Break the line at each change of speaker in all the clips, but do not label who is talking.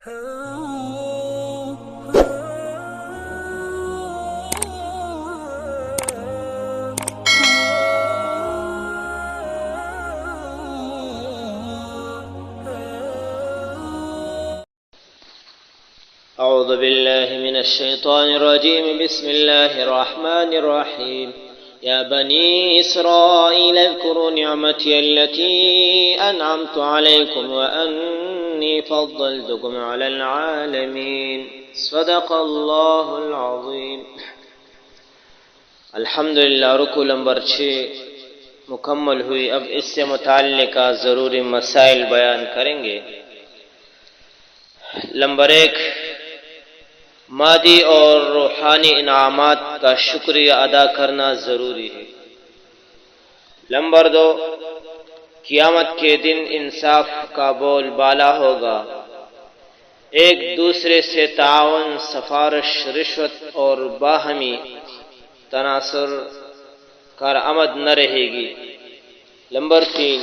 أعوذ بالله من الشيطان الرجيم. بسم الله الرحمن الرحيم. يا بني إسرائيل اذكروا نعمتي التي أنعمت عليكم وأني فضلتكم على العالمين. صدق الله العظيم. الحمدللہ رکوع نمبر 6 مکمل ہوئی. اب اس سے متعلقہ ضروری مسائل بیان کریں گے. نمبر 1، مادی اور روحانی انعامات کا شکریہ ادا کرنا ضروری ہے. نمبر 2، قیامت کے دن انصاف کا بول بالا ہوگا. ایک دوسرے سے تعاون، سفارش، رشوت اور باہمی تناصر کارآمد نہ رہے گی. نمبر 3،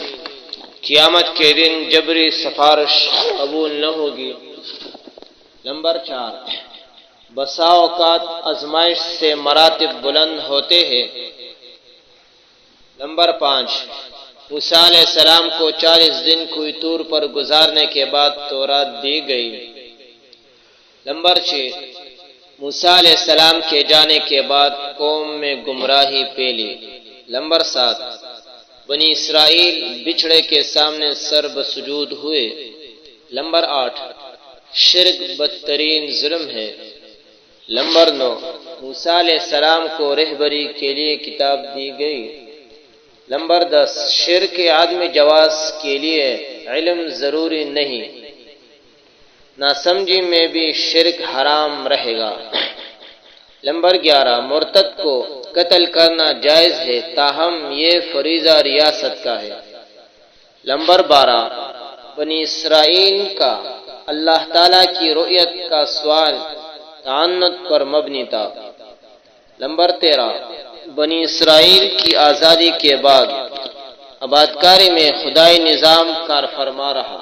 قیامت کے دن جبری سفارش قبول نہ ہوگی. نمبر 4، بسا اوقات آزمائش سے مراتب بلند ہوتے ہیں. نمبر 5، موسیٰ علیہ السلام کو 40 دن کوہ طور پر گزارنے کے بعد تورات دی گئی. نمبر 6، موسیٰ علیہ السلام کے جانے کے بعد قوم میں گمراہی پھیلی. نمبر 7، بنی اسرائیل بچھڑے کے سامنے سر بسجود ہوئے. نمبر 8، شرک بدترین ظلم ہے. نمبر 9، موسیٰ علیہ السلام کو رہبری کے لیے کتاب دی گئی. نمبر 10، شرک عدم جواز کے لیے علم ضروری نہیں. ناسمجھی میں بھی شرک حرام رہے گا. نمبر 11، مرتد کو قتل کرنا جائز ہے تاہم یہ فریضہ ریاست کا ہے. نمبر 12، بنی اسرائیل کا اللہ تعالیٰ کی رؤیت کا سوال تعنت پر مبنی تھا. نمبر 13، بنی اسرائیل کی آزادی کے بعد آبادکاری میں خدائی نظام کار فرما رہا.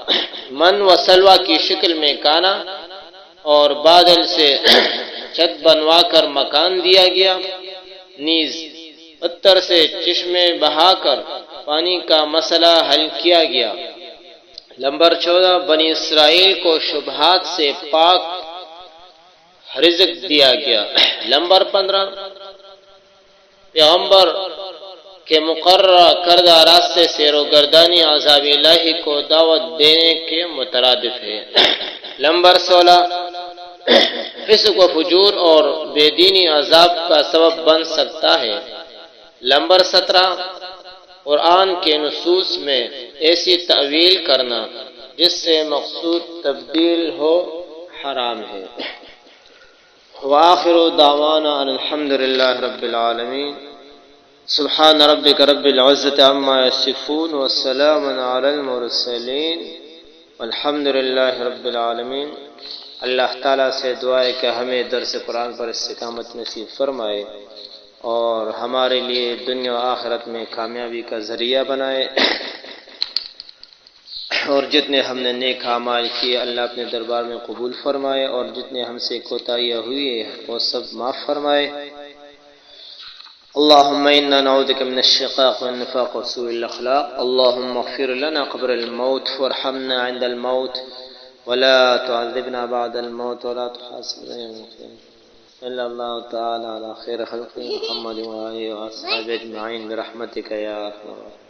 من و سلوہ کی شکل میں کانا اور بادل سے چھت بنوا کر مکان دیا گیا. نیز پتھر سے چشمے بہا کر پانی کا مسئلہ حل کیا گیا. نمبر 14، بنی اسرائیل کو شبہات سے پاک رزق دیا گیا. نمبر 15، پیغمبر کے مقررہ کردہ راستے سے روگردانی عذاب الہی کو دعوت دینے کے مترادف ہے. نمبر 16، فسق و فجور اور بے دینی عذاب کا سبب بن سکتا ہے. نمبر 17، قرآن کے نصوص میں ایسی تعویل کرنا جس سے مقصود تبدیل ہو حرام ہے. وآخر دعوانا ان الحمد للہ رب العالمین. سبحان ربک رب العزت عما یصفون والسلام علی المرسلین والحمد للہ رب العالمین. اللہ تعالیٰ سے دعا ہے کہ ہمیں درس قرآن پر استقامت نصیب فرمائے اور ہمارے لیے دنیا و آخرت میں کامیابی کا ذریعہ بنائے. اور جتنے ہم نے نیک اعمال کیے اللہ اپنے دربار میں قبول فرمائے اور جتنے ہم سے کوتاہیاں ہوئی وہ سب معاف فرمائے. اللهم إنا نعوذ بك من الشقاق والنفاق وسوء الأخلاق. اللهم اغفر لنا قبل الموت وارحمنا عند الموت ولا تعذبنا بعد الموت ولا تحاسبنا يوم القيامة. صلى الله تعالى على خير خلقه محمد وآله وأصحابه أجمعين برحمتك يا أرحم الراحمين.